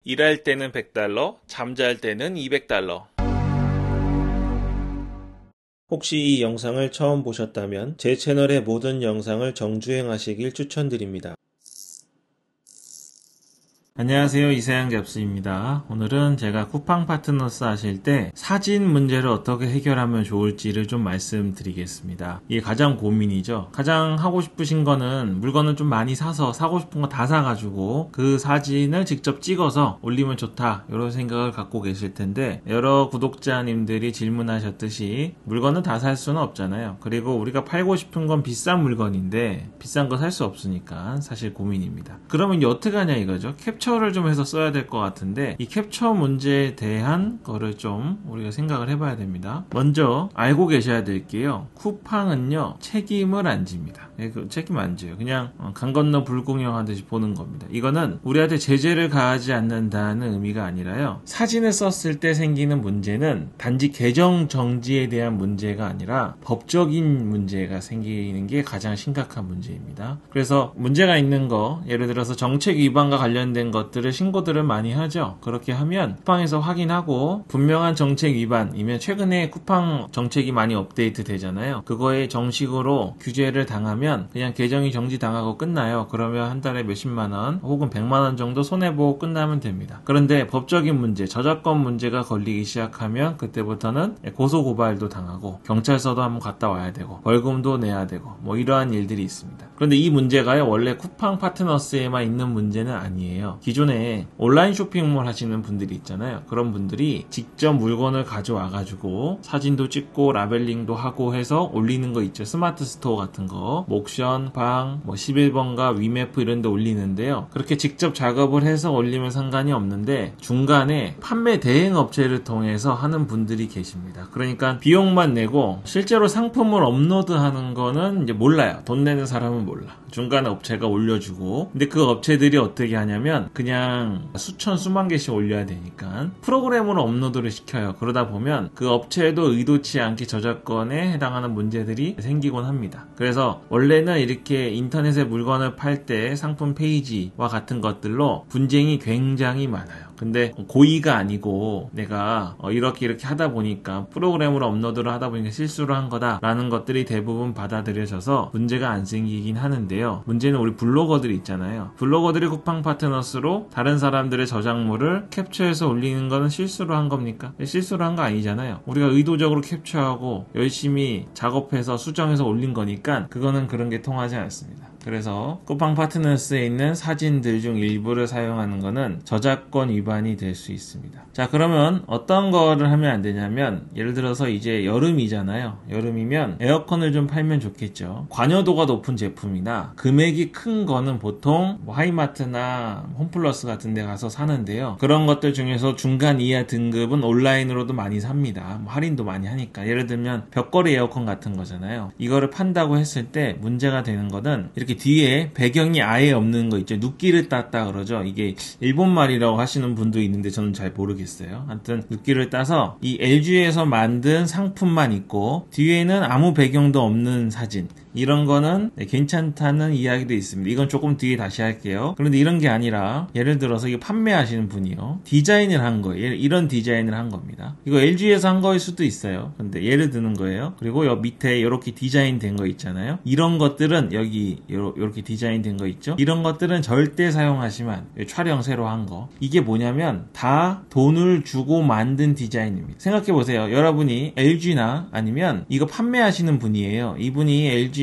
일할 때는 $100, 잠잘 때는 $200. 혹시 이 영상을 처음 보셨다면 제 채널의 모든 영상을 정주행하시길 추천드립니다. 안녕하세요, 이세양 잡스입니다. 오늘은 제가 쿠팡 파트너스 하실 때 사진 문제를 어떻게 해결하면 좋을지를 좀 말씀드리겠습니다. 이게 가장 고민이죠. 가장 하고 싶으신 거는 물건을 좀 많이 사서 사고 싶은 거 다 사가지고 그 사진을 직접 찍어서 올리면 좋다, 이런 생각을 갖고 계실 텐데, 여러 구독자님들이 질문하셨듯이 물건을 다 살 수는 없잖아요. 그리고 우리가 팔고 싶은 건 비싼 물건인데 비싼 거 살 수 없으니까 사실 고민입니다. 그러면 이제 어떻게 하냐 이거죠. 캡처를 좀 해서 써야 될 것 같은데, 이 캡처 문제에 대한 거를 좀 우리가 생각을 해봐야 됩니다. 먼저 알고 계셔야 될 게요, 쿠팡은요 책임을 안 집니다. 책임 안 져요. 그냥 강 건너 불구경 하듯이 보는 겁니다. 이거는 우리한테 제재를 가하지 않는다는 의미가 아니라요, 사진을 썼을 때 생기는 문제는 단지 계정 정지에 대한 문제가 아니라 법적인 문제가 생기는 게 가장 심각한 문제입니다. 그래서 문제가 있는 거, 예를 들어서 정책 위반과 관련된 것들을 신고들을 많이 하죠. 그렇게 하면 쿠팡에서 확인하고 분명한 정책 위반이면, 최근에 쿠팡 정책이 많이 업데이트 되잖아요. 그거에 정식으로 규제를 당하면 그냥 계정이 정지당하고 끝나요. 그러면 한 달에 몇십만 원 혹은 100만 원 정도 손해보고 끝나면 됩니다. 그런데 법적인 문제, 저작권 문제가 걸리기 시작하면 그때부터는 고소고발도 당하고 경찰서도 한번 갔다 와야 되고 벌금도 내야 되고 뭐 이러한 일들이 있습니다. 그런데 이 문제가요, 원래 쿠팡 파트너스에만 있는 문제는 아니에요. 기존에 온라인 쇼핑몰 하시는 분들이 있잖아요. 그런 분들이 직접 물건을 가져와가지고 사진도 찍고 라벨링도 하고 해서 올리는 거 있죠. 스마트 스토어 같은 거, 옥션, 방, 11번가, 위메프 이런 데 올리는데요. 그렇게 직접 작업을 해서 올리면 상관이 없는데, 중간에 판매 대행 업체를 통해서 하는 분들이 계십니다. 그러니까 비용만 내고 실제로 상품을 업로드하는 거는 이제 몰라요. 돈 내는 사람은 몰라. 중간에 업체가 올려주고, 근데 그 업체들이 어떻게 하냐면 그냥 수천 수만 개씩 올려야 되니까 프로그램으로 업로드를 시켜요. 그러다 보면 그 업체도 의도치 않게 저작권에 해당하는 문제들이 생기곤 합니다. 그래서 원래는 이렇게 인터넷에 물건을 팔 때 상품 페이지와 같은 것들로 분쟁이 굉장히 많아요. 근데 고의가 아니고 내가 이렇게 하다 보니까, 프로그램으로 업로드를 하다 보니까 실수를 한 거다라는 것들이 대부분 받아들여져서 문제가 안 생기긴 하는데요. 문제는 우리 블로거들이 있잖아요. 블로거들이 쿠팡 파트너스로 다른 사람들의 저작물을 캡처해서 올리는 거는 실수로 한 겁니까? 실수로 한 거 아니잖아요. 우리가 의도적으로 캡처하고 열심히 작업해서 수정해서 올린 거니까 그거는 그런 게 통하지 않습니다. 그래서 쿠팡 파트너스에 있는 사진들 중 일부를 사용하는 거는 저작권 위반이 될 수 있습니다. 자, 그러면 어떤 거를 하면 안 되냐면, 예를 들어서 이제 여름이잖아요. 여름이면 에어컨을 좀 팔면 좋겠죠. 관여도가 높은 제품이나 금액이 큰 거는 보통 하이마트나 홈플러스 같은 데 가서 사는데요. 그런 것들 중에서 중간 이하 등급은 온라인으로도 많이 삽니다. 할인도 많이 하니까. 예를 들면 벽걸이 에어컨 같은 거잖아요. 이거를 판다고 했을 때 문제가 되는 거는, 이렇게 뒤에 배경이 아예 없는 거 있죠. 눕기를 땄다 그러죠. 이게 일본말이라고 하시는 분도 있는데 저는 잘 모르겠어요. 하여튼 눕기를 따서 이 LG에서 만든 상품만 있고 뒤에는 아무 배경도 없는 사진, 이런 거는 괜찮다는 이야기도 있습니다. 이건 조금 뒤에 다시 할게요. 그런데 이런 게 아니라, 예를 들어서 이거 판매하시는 분이요, 디자인을 한 거예요. 이런 디자인을 한 겁니다. 이거 LG에서 한 거일 수도 있어요. 근데 예를 드는 거예요. 그리고 여 밑에 이렇게 디자인 된 거 있잖아요. 이런 것들은 여기 이렇게 디자인 된 거 있죠. 이런 것들은 절대 사용하시면 안 돼요. 촬영 새로 한 거. 이게 뭐냐면 다 돈을 주고 만든 디자인입니다. 생각해보세요. 여러분이 LG나 아니면 이거 판매하시는 분이에요. 이분이 LG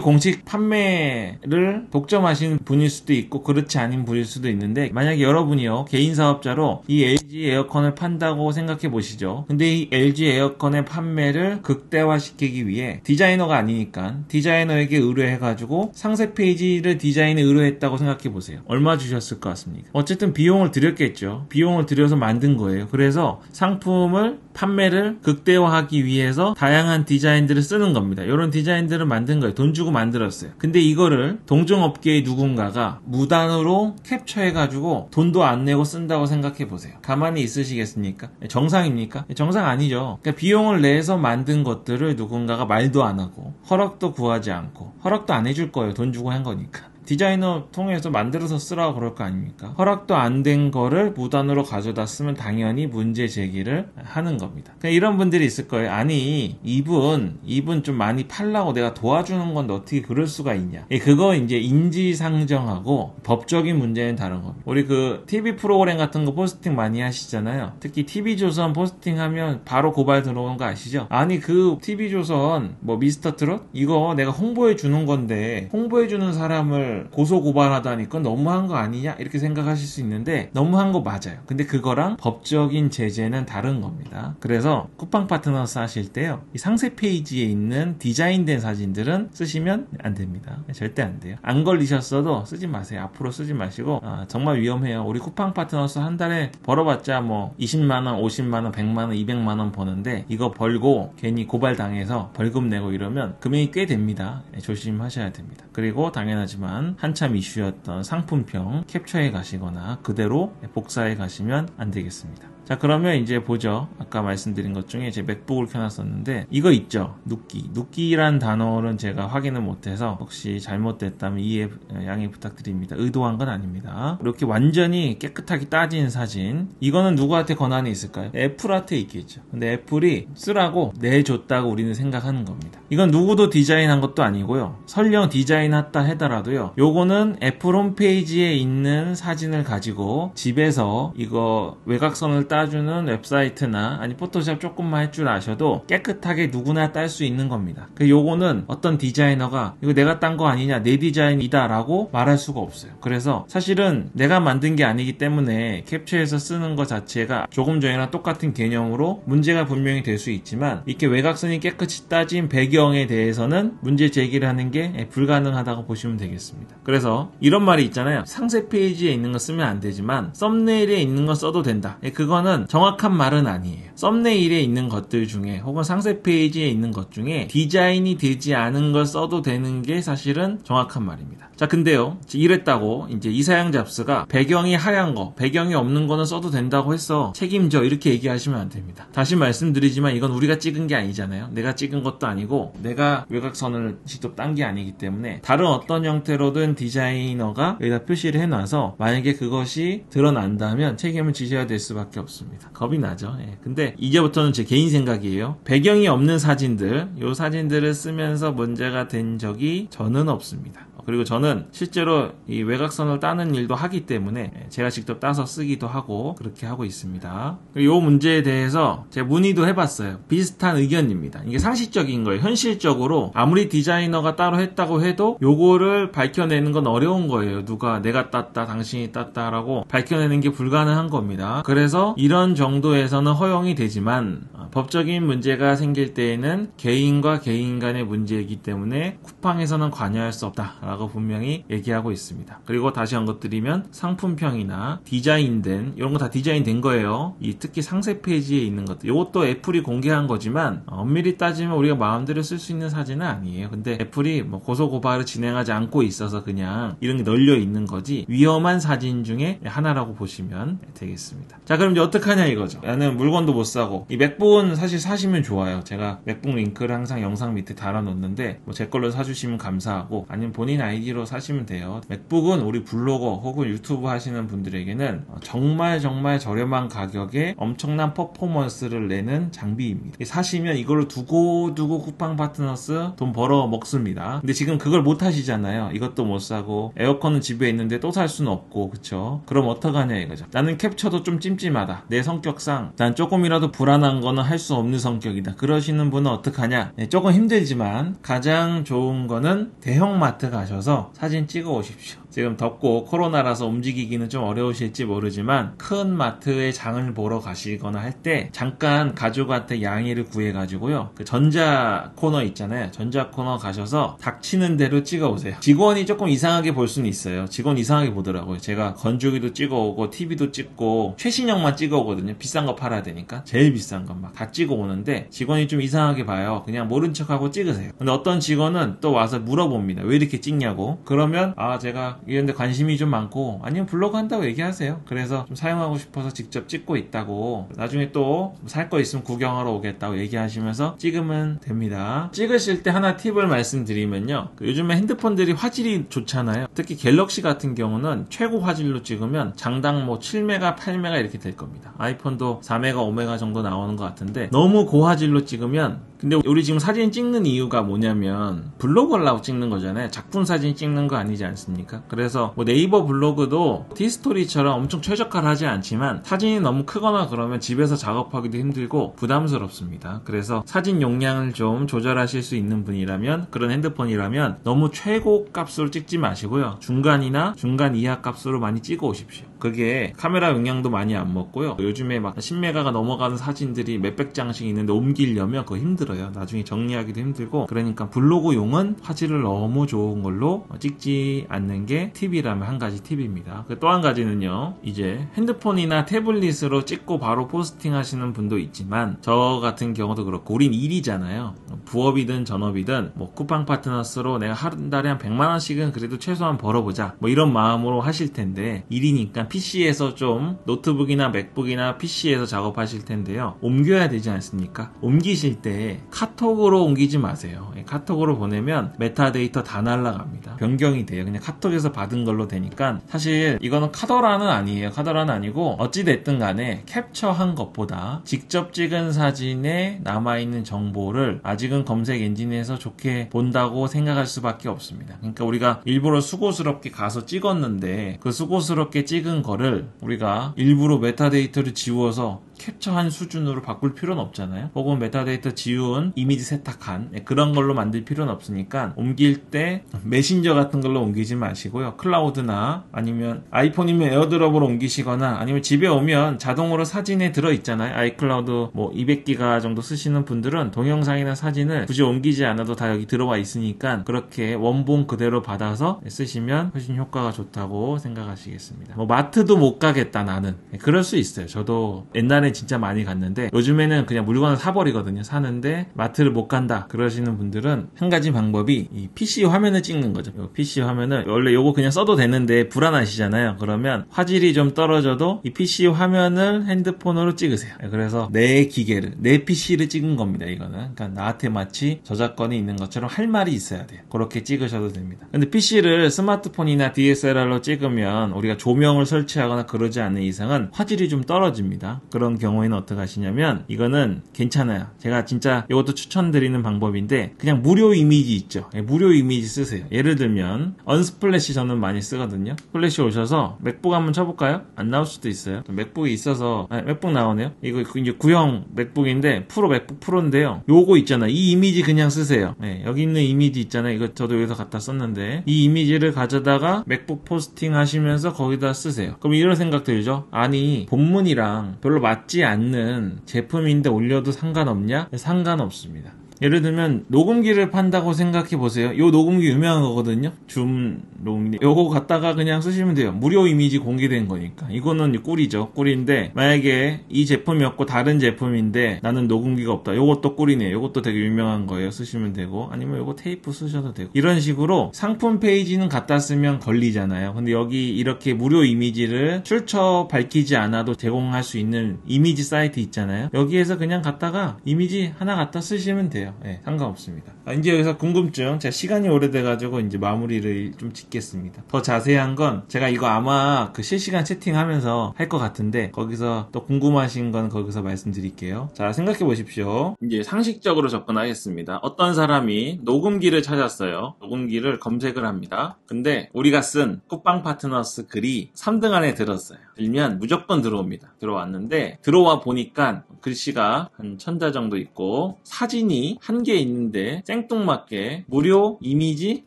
공식 판매를 독점하시는 분일 수도 있고 그렇지 않은 분일 수도 있는데, 만약에 여러분이요 개인 사업자로 이 LG 에어컨을 판다고 생각해 보시죠. 근데 이 LG 에어컨의 판매를 극대화시키기 위해, 디자이너가 아니니까 디자이너에게 의뢰해가지고 상세 페이지를 디자인에 의뢰했다고 생각해 보세요. 얼마 주셨을 것 같습니까? 어쨌든 비용을 들였겠죠. 비용을 들여서 만든 거예요. 그래서 상품을 판매를 극대화하기 위해서 다양한 디자인들을 쓰는 겁니다. 이런 디자인들을 만든 거예요. 돈 주고 만들었어요. 근데 이거를 동종업계의 누군가가 무단으로 캡처해가지고 돈도 안 내고 쓴다고 생각해 보세요. 가만히 있으시겠습니까? 정상입니까? 정상 아니죠. 그러니까 비용을 내서 만든 것들을 누군가가 말도 안 하고 허락도 구하지 않고, 허락도 안 해줄 거예요. 돈 주고 한 거니까. 디자이너 통해서 만들어서 쓰라고 그럴 거 아닙니까? 허락도 안 된 거를 무단으로 가져다 쓰면 당연히 문제 제기를 하는 겁니다. 그러니까 이런 분들이 있을 거예요. 아니 이분 좀 많이 팔라고 내가 도와주는 건데 어떻게 그럴 수가 있냐. 그거 이제 인지상정하고 법적인 문제는 다른 겁니다. 우리 그 TV 프로그램 같은 거 포스팅 많이 하시잖아요. 특히 TV조선 포스팅하면 바로 고발 들어오는 거 아시죠? 아니 그 TV조선 뭐 미스터 트롯? 이거 내가 홍보해 주는 건데 홍보해 주는 사람을 고소 고발하다니 그건 너무한 거 아니냐? 이렇게 생각하실 수 있는데 너무한 거 맞아요. 근데 그거랑 법적인 제재는 다른 겁니다. 그래서 쿠팡 파트너스 하실 때요. 이 상세 페이지에 있는 디자인된 사진들은 쓰시면 안 됩니다. 절대 안 돼요. 안 걸리셨어도 쓰지 마세요. 앞으로 쓰지 마시고 정말 위험해요. 우리 쿠팡 파트너스 한 달에 벌어봤자 뭐 20만원, 50만원, 100만원, 200만원 버는데 이거 벌고 괜히 고발당해서 벌금 내고 이러면 금액이 꽤 됩니다. 조심하셔야 됩니다. 그리고 당연하지만 한참 이슈였던 상품평 캡처해 가시거나 그대로 복사해 가시면 안 되겠습니다. 자, 그러면 이제 보죠. 아까 말씀드린 것 중에 제 맥북을 켜놨었는데 이거 있죠. 눕기란 단어는 제가 확인을 못해서 혹시 잘못됐다면 이해 양해 부탁드립니다. 의도한 건 아닙니다. 이렇게 완전히 깨끗하게 따진 사진, 이거는 누구한테 권한이 있을까요? 애플한테 있겠죠. 근데 애플이 쓰라고 내줬다고 우리는 생각하는 겁니다. 이건 누구도 디자인한 것도 아니고요. 설령 디자인했다 하더라도요. 요거는 애플 홈페이지에 있는 사진을 가지고 집에서 이거 외곽선을 따주는 웹사이트나 아니 포토샵 조금만 할 줄 아셔도 깨끗하게 누구나 딸 수 있는 겁니다. 요거는 어떤 디자이너가 이거 내가 딴 거 아니냐, 내 디자인이다 라고 말할 수가 없어요. 그래서 사실은 내가 만든 게 아니기 때문에 캡처해서 쓰는 것 자체가 조금 전이랑 똑같은 개념으로 문제가 분명히 될 수 있지만 이렇게 외곽선이 깨끗이 따진 배경에 대해서는 문제 제기를 하는 게 불가능하다고 보시면 되겠습니다. 그래서 이런 말이 있잖아요. 상세 페이지에 있는 거 쓰면 안 되지만 썸네일에 있는 거 써도 된다. 그거는 정확한 말은 아니에요. 썸네일에 있는 것들 중에 혹은 상세 페이지에 있는 것 중에 디자인이 되지 않은 걸 써도 되는 게 사실은 정확한 말입니다. 자, 근데요, 이랬다고 이제 이사양 잡스가 배경이 하얀 거, 배경이 없는 거는 써도 된다고 했어. 책임져. 이렇게 얘기하시면 안 됩니다. 다시 말씀드리지만 이건 우리가 찍은 게 아니잖아요. 내가 찍은 것도 아니고 내가 외곽선을 직접 딴 게 아니기 때문에 다른 어떤 형태로든 디자이너가 여기다 표시를 해놔서 만약에 그것이 드러난다면 책임을 지셔야 될 수밖에 없습니다. 겁이 나죠. 근데 이제부터는 제 개인 생각이에요. 배경이 없는 사진들, 요 사진들을 쓰면서 문제가 된 적이 저는 없습니다. 그리고 저는 실제로 이 외곽선을 따는 일도 하기 때문에 제가 직접 따서 쓰기도 하고 그렇게 하고 있습니다. 이 문제에 대해서 제가 문의도 해봤어요. 비슷한 의견입니다. 이게 상식적인 거예요. 현실적으로 아무리 디자이너가 따로 했다고 해도 요거를 밝혀내는 건 어려운 거예요. 누가 내가 땄다, 당신이 땄다라고 밝혀내는 게 불가능한 겁니다. 그래서 이런 정도에서는 허용이 되지만 법적인 문제가 생길 때에는 개인과 개인 간의 문제이기 때문에 쿠팡에서는 관여할 수 없다 라고 분명히 얘기하고 있습니다. 그리고 다시 언급드리면 상품평이나 디자인된 이런 거 다 디자인된 거예요. 특히 상세 페이지에 있는 것들, 이것도 애플이 공개한 거지만 엄밀히 따지면 우리가 마음대로 쓸 수 있는 사진은 아니에요. 근데 애플이 뭐 고소고발을 진행하지 않고 있어서 그냥 이런 게 널려 있는 거지 위험한 사진 중에 하나라고 보시면 되겠습니다. 자, 그럼 이제 어떡하냐 이거죠. 나는 물건도 못 사고, 이 맥북은 사실 사시면 좋아요. 제가 맥북 링크를 항상 영상 밑에 달아놓는데 뭐 제 걸로 사주시면 감사하고 아니면 본인 아이디로 사시면 돼요. 맥북은 우리 블로거 혹은 유튜브 하시는 분들에게는 정말 저렴한 가격에 엄청난 퍼포먼스를 내는 장비입니다. 사시면 이걸로 두고 쿠팡 파트너스 돈 벌어 먹습니다. 근데 지금 그걸 못 하시잖아요. 이것도 못 사고 에어컨은 집에 있는데 또 살 수는 없고, 그쵸? 그럼 어떡하냐 이거죠. 나는 캡처도 좀 찜찜하다. 내 성격상 난 조금이라도 불안한 거는 할 수 없는 성격이다. 그러시는 분은 어떡하냐? 조금 힘들지만 가장 좋은 거는 대형마트 가셔서 사진 찍어 오십시오. 지금 덥고 코로나라서 움직이기는 좀 어려우실지 모르지만 큰 마트에 장을 보러 가시거나 할 때 잠깐 가족한테 양해를 구해가지고요, 그 전자 코너 있잖아요. 전자 코너 가셔서 닥치는 대로 찍어 오세요. 직원이 조금 이상하게 볼 수는 있어요. 직원 이상하게 보더라고요. 제가 건조기도 찍어 오고 TV도 찍고 최신형만 찍어 오거든요. 비싼 거 팔아야 되니까 제일 비싼 것 막 다 찍어 오는데 직원이 좀 이상하게 봐요. 그냥 모른 척하고 찍으세요. 근데 어떤 직원은 또 와서 물어봅니다. 왜 이렇게 찍냐 찍냐고. 그러면 제가 이런데 관심이 좀 많고 아니면 블로그 한다고 얘기하세요. 그래서 좀 사용하고 싶어서 직접 찍고 있다고, 나중에 또 살 거 있으면 구경하러 오겠다고 얘기하시면서 찍으면 됩니다. 찍으실 때 하나 팁을 말씀드리면요, 요즘에 핸드폰들이 화질이 좋잖아요. 특히 갤럭시 같은 경우는 최고 화질로 찍으면 장당 뭐 7메가, 8메가 이렇게 될 겁니다. 아이폰도 4메가, 5메가 정도 나오는 것 같은데 너무 고화질로 찍으면, 근데 우리 지금 사진 찍는 이유가 뭐냐면 블로그 하려고 찍는 거잖아요. 작품 사진 찍는 거 아니지 않습니까? 그래서 뭐 네이버 블로그도 티스토리처럼 엄청 최적화를 하지 않지만 사진이 너무 크거나 그러면 집에서 작업하기도 힘들고 부담스럽습니다. 그래서 사진 용량을 좀 조절하실 수 있는 분이라면, 그런 핸드폰이라면 너무 최고 값으로 찍지 마시고요, 중간이나 중간 이하 값으로 많이 찍어 오십시오. 그게 카메라 용량도 많이 안 먹고요. 요즘에 막 10메가가 넘어가는 사진들이 몇백 장씩 있는데 옮기려면 그거 힘들어요. 나중에 정리하기도 힘들고. 그러니까 블로그용은 화질을 너무 좋은 걸로 찍지 않는 게 팁이라면 한 가지 팁입니다. 또 한 가지는요, 이제 핸드폰이나 태블릿으로 찍고 바로 포스팅 하시는 분도 있지만 저 같은 경우도 그렇고, 우린 일이잖아요. 부업이든 전업이든 뭐 쿠팡 파트너스로 내가 한 달에 한 100만원씩은 그래도 최소한 벌어보자, 뭐 이런 마음으로 하실 텐데, 일이니까 PC에서 좀, 노트북이나 맥북이나 PC에서 작업하실 텐데요, 옮겨야 되지 않습니까? 옮기실 때 카톡으로 옮기지 마세요. 카톡으로 보내면 메타데이터 다 날라갑니다. 변경이 돼요. 그냥 카톡에서 받은 걸로 되니까. 사실 이거는 카더라는 아니에요. 카더라는 아니고 어찌됐든 간에 캡처한 것보다 직접 찍은 사진에 남아있는 정보를 아직은 검색 엔진에서 좋게 본다고 생각할 수밖에 없습니다. 그러니까 우리가 일부러 수고스럽게 가서 찍었는데 그 수고스럽게 찍은 거를 우리가 일부러 메타데이터를 지워서 캡처한 수준으로 바꿀 필요는 없잖아요. 혹은 메타데이터 지운 이미지 세탁한 그런 걸로 만들 필요는 없으니까 옮길 때 메신저 같은 걸로 옮기지 마시고요, 클라우드나 아니면 아이폰이면 에어드롭으로 옮기시거나, 아니면 집에 오면 자동으로 사진에 들어있잖아요. 아이클라우드 뭐 200기가 정도 쓰시는 분들은 동영상이나 사진을 굳이 옮기지 않아도 다 여기 들어와 있으니까 그렇게 원본 그대로 받아서 쓰시면 훨씬 효과가 좋다고 생각하시겠습니다. 뭐 마트도 못 가겠다 나는, 그럴 수 있어요. 저도 옛날에 진짜 많이 갔는데 요즘에는 그냥 물건을 사버리거든요. 사는데 마트를 못 간다 그러시는 분들은 한 가지 방법이 이 PC 화면을 찍는 거죠. PC 화면을 원래 요거 그냥 써도 되는데 불안하시잖아요. 그러면 화질이 좀 떨어져도 이 PC 화면을 핸드폰으로 찍으세요. 그래서 내 기계를, 내 PC를 찍은 겁니다. 이거는 그러니까 나한테 마치 저작권이 있는 것처럼 할 말이 있어야 돼요. 그렇게 찍으셔도 됩니다. 근데 PC를 스마트폰이나 DSLR로 찍으면 우리가 조명을 설치하거나 그러지 않는 이상은 화질이 좀 떨어집니다. 그런 경우에는 어떻게 하시냐면, 이거는 괜찮아요. 제가 진짜 이것도 추천드리는 방법인데, 그냥 무료 이미지 있죠. 무료 이미지 쓰세요. 예를 들면 언스플래시 저는 많이 쓰거든요. 플래시 오셔서 맥북 한번 쳐볼까요? 안 나올 수도 있어요. 맥북이 있어서, 맥북 나오네요. 이거 이제 구형 맥북인데 맥북 프로인데요. 요거 있잖아. 이 이미지 그냥 쓰세요. 여기 있는 이미지 있잖아요. 이거 저도 여기서 갖다 썼는데, 이 이미지를 가져다가 맥북 포스팅 하시면서 거기다 쓰세요. 그럼 이런 생각 들죠? 아니, 본문이랑 별로 맞지 않는 제품인데 올려도 상관없냐? 상관없습니다. 예를 들면 녹음기를 판다고 생각해 보세요. 요 녹음기 유명한 거거든요. 줌 녹음기. 요거 갖다가 그냥 쓰시면 돼요. 무료 이미지 공개된 거니까. 이거는 꿀이죠. 꿀인데 만약에 이 제품이 없고 다른 제품인데 나는 녹음기가 없다. 요것도 꿀이네요. 요것도 되게 유명한 거예요. 쓰시면 되고, 아니면 요거 테이프 쓰셔도 되고. 이런 식으로 상품 페이지는 갖다 쓰면 걸리잖아요. 근데 여기 이렇게 무료 이미지를 출처 밝히지 않아도 제공할 수 있는 이미지 사이트 있잖아요. 여기에서 그냥 갖다가 이미지 하나 갖다 쓰시면 돼요. 상관없습니다. 이제 여기서 궁금증, 제가 시간이 오래돼가지고 이제 마무리를 좀 짓겠습니다. 더 자세한 건 제가 이거 아마 그 실시간 채팅하면서 할 것 같은데, 거기서 또 궁금하신 건 거기서 말씀드릴게요. 자, 생각해 보십시오. 이제 상식적으로 접근하겠습니다. 어떤 사람이 녹음기를 찾았어요. 녹음기를 검색을 합니다. 근데 우리가 쓴 쿠팡 파트너스 글이 3등 안에 들었어요. 들면 무조건 들어옵니다. 들어왔는데 들어와 보니까 글씨가 한 1000자 정도 있고 사진이 한 개 있는데 생뚱맞게 무료 이미지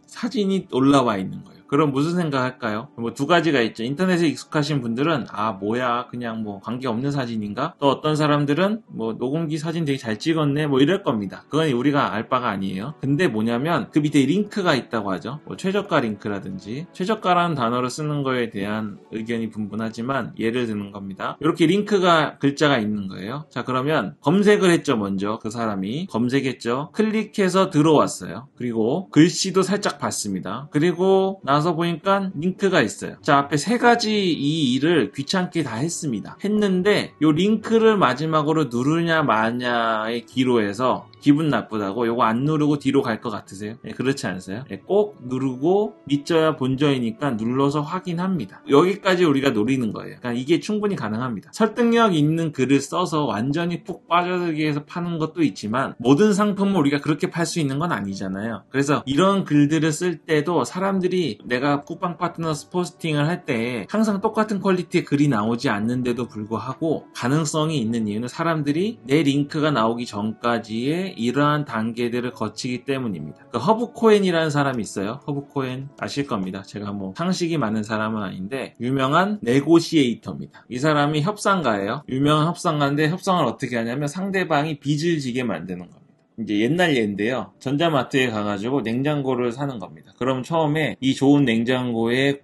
사진이 올라와 있는 거예요. 그럼 무슨 생각할까요? 뭐 두 가지가 있죠. 인터넷에 익숙하신 분들은 뭐야 그냥 뭐 관계없는 사진인가? 또 어떤 사람들은 뭐 녹음기 사진 되게 잘 찍었네 뭐 이럴 겁니다. 그건 우리가 알 바가 아니에요. 근데 뭐냐면 그 밑에 링크가 있다고 하죠. 뭐 최저가 링크라든지, 최저가라는 단어를 쓰는 거에 대한 의견이 분분하지만 예를 드는 겁니다. 이렇게 링크가 글자가 있는 거예요. 자, 그러면 검색을 했죠. 먼저 그 사람이 검색했죠. 클릭해서 들어왔어요. 그리고 글씨도 살짝 봤습니다. 그리고 나서 보니까 링크가 있어요. 자, 앞에 세 가지 이 일을 귀찮게 다 했습니다. 했는데 요 링크를 마지막으로 누르냐 마냐의 기로에서 기분 나쁘다고 요거 안 누르고 뒤로 갈 것 같으세요? 그렇지 않으세요? 꼭 누르고 믿져야 본전이니까 눌러서 확인합니다. 여기까지 우리가 노리는 거예요. 그러니까 이게 충분히 가능합니다. 설득력 있는 글을 써서 완전히 푹 빠져들기 위해서 파는 것도 있지만 모든 상품을 우리가 그렇게 팔 수 있는 건 아니잖아요. 그래서 이런 글들을 쓸 때도 사람들이 내가 쿠팡 파트너스 포스팅을 할 때 항상 똑같은 퀄리티의 글이 나오지 않는데도 불구하고 가능성이 있는 이유는 사람들이 내 링크가 나오기 전까지의 이러한 단계들을 거치기 때문입니다. 그 허브코엔이라는 사람이 있어요. 허브코엔 아실 겁니다. 제가 뭐 상식이 많은 사람은 아닌데 유명한 네고시에이터입니다. 이 사람이 협상가예요. 유명한 협상가인데 협상을 어떻게 하냐면 상대방이 빚을 지게 만드는 겁니다. 이제 옛날 예인데요. 전자마트에 가가지고 냉장고를 사는 겁니다. 그럼 처음에 이 좋은 냉장고에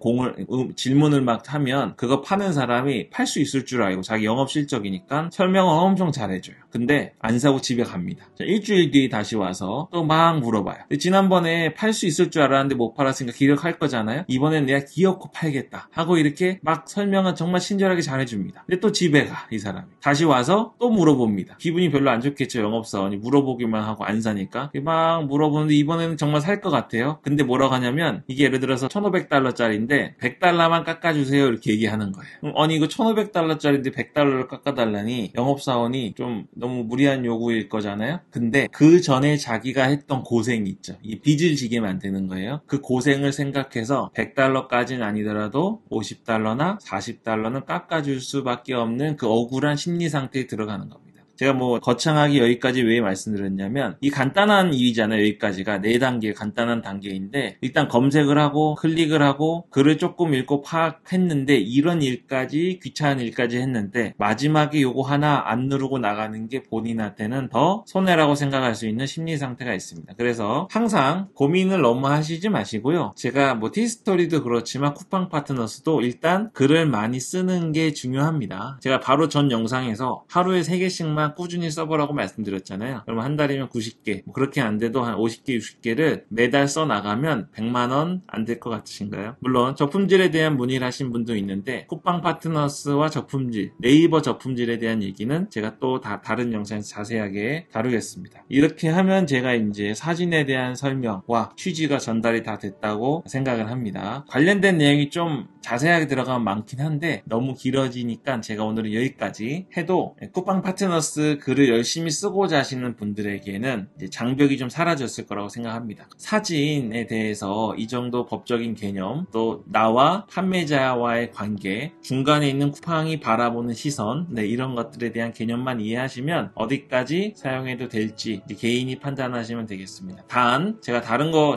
질문을 막 하면 그거 파는 사람이 팔 수 있을 줄 알고 자기 영업 실적이니까 설명을 엄청 잘해줘요. 근데 안 사고 집에 갑니다. 자, 일주일 뒤에 다시 와서 또 막 물어봐요. 지난번에 팔 수 있을 줄 알았는데 못 팔았으니까 기억할 거잖아요. 이번엔 내가 기어코 팔겠다 하고 이렇게 막 설명은 정말 친절하게 잘해줍니다. 근데 또 집에 가, 이 사람이. 다시 와서 또 물어봅니다. 기분이 별로 안 좋겠죠, 영업사원이. 물어보기만 하고 안 사니까 막 물어보는데 이번에는 정말 살 것 같아요. 근데 뭐라고 하냐면 이게 예를 들어서 $1,500짜리인데 100달러만 깎아주세요 이렇게 얘기하는 거예요. 아니 이거 $1,500짜리인데 100달러를 깎아달라니 영업사원이 좀 너무 무리한 요구일 거잖아요. 근데 그 전에 자기가 했던 고생이 있죠. 이 빚을 지게 만드는 거예요. 그 고생을 생각해서 100달러까지는 아니더라도 50달러나 40달러는 깎아줄 수밖에 없는 그 억울한 심리 상태에 들어가는 겁니다. 제가 뭐 거창하게 여기까지 왜 말씀드렸냐면 이 간단한 일이잖아요. 여기까지가 4단계 간단한 단계인데 일단 검색을 하고 클릭을 하고 글을 조금 읽고 파악했는데 이런 일까지 귀찮은 일까지 했는데 마지막에 요거 하나 안 누르고 나가는 게 본인한테는 더 손해라고 생각할 수 있는 심리 상태가 있습니다. 그래서 항상 고민을 너무 하시지 마시고요. 제가 뭐 티스토리도 그렇지만 쿠팡 파트너스도 일단 글을 많이 쓰는 게 중요합니다. 제가 바로 전 영상에서 하루에 3개씩만 꾸준히 써보라고 말씀드렸잖아요. 그러면 한 달이면 90개 뭐 그렇게 안 돼도 한 50개 60개를 매달 써나가면 100만원 안 될 것 같으신가요? 물론 저품질에 대한 문의를 하신 분도 있는데 쿠팡 파트너스와 저품질, 네이버 저품질에 대한 얘기는 제가 또 다른 영상에서 자세하게 다루겠습니다. 이렇게 하면 제가 이제 사진에 대한 설명과 취지가 전달이 다 됐다고 생각을 합니다. 관련된 내용이 좀 자세하게 들어가면 많긴 한데 너무 길어지니까 제가 오늘은 여기까지 해도 쿠팡 파트너스 글을 열심히 쓰고자 하시는 분들에게는 이제 장벽이 좀 사라졌을 거라고 생각합니다. 사진에 대해서 이 정도 법적인 개념, 또 나와 판매자와의 관계, 중간에 있는 쿠팡이 바라보는 시선, 이런 것들에 대한 개념만 이해하시면 어디까지 사용해도 될지 개인이 판단하시면 되겠습니다. 단 제가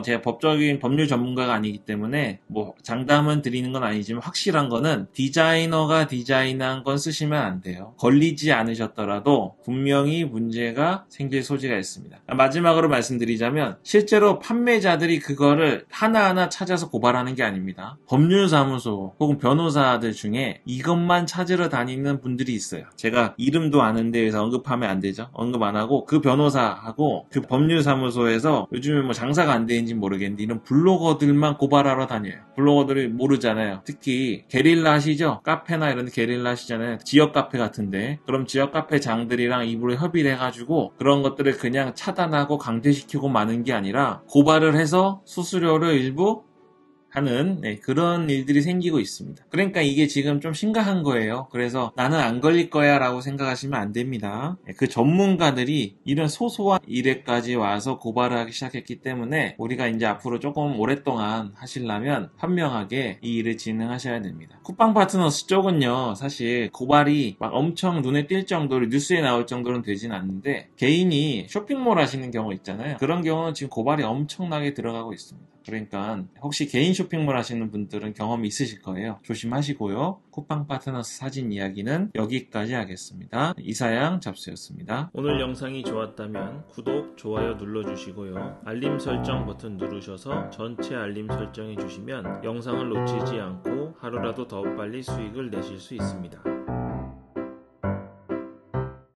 제가 법적인 법률 전문가가 아니기 때문에 뭐 장담은 드리는 건 아니지만 확실한 거는 디자이너가 디자인한 건 쓰시면 안 돼요. 걸리지 않으셨더라도 분명히 문제가 생길 소지가 있습니다. 마지막으로 말씀드리자면 실제로 판매자들이 그거를 하나하나 찾아서 고발하는 게 아닙니다. 법률사무소 혹은 변호사들 중에 이것만 찾으러 다니는 분들이 있어요. 제가 이름도 아는데 여기서 언급하면 안 되죠. 언급 안 하고 그 변호사하고 그 법률사무소에서 요즘에 뭐 장사가 안 되는지 모르겠는데 이런 블로거들만 고발하러 다녀요. 블로거들이 모르잖아요. 특히 게릴라 하시죠? 카페나 이런 데 게릴라 하시잖아요. 지역 카페 같은데 그럼 지역 카페 장들이랑 입으로 협의를 해가지고 그런 것들을 그냥 차단하고 강제시키고 마는 게 아니라 고발을 해서 수수료를 일부 하는 그런 일들이 생기고 있습니다. 그러니까 이게 지금 좀 심각한 거예요. 그래서 나는 안 걸릴 거야 라고 생각하시면 안 됩니다. 그 전문가들이 이런 소소한 일에까지 와서 고발을 하기 시작했기 때문에 우리가 이제 앞으로 조금 오랫동안 하시려면 현명하게 이 일을 진행하셔야 됩니다. 쿠팡 파트너스 쪽은요 사실 고발이 막 엄청 눈에 띌 정도로 뉴스에 나올 정도는 되진 않는데 개인이 쇼핑몰 하시는 경우 있잖아요. 그런 경우는 지금 고발이 엄청나게 들어가고 있습니다. 그러니까 혹시 개인 쇼핑몰 하시는 분들은 경험이 있으실 거예요. 조심하시고요. 쿠팡 파트너스 사진 이야기는 여기까지 하겠습니다. 이사양 잡스였습니다. 오늘 영상이 좋았다면 구독, 좋아요 눌러주시고요. 알림 설정 버튼 누르셔서 전체 알림 설정해 주시면 영상을 놓치지 않고 하루라도 더 빨리 수익을 내실 수 있습니다.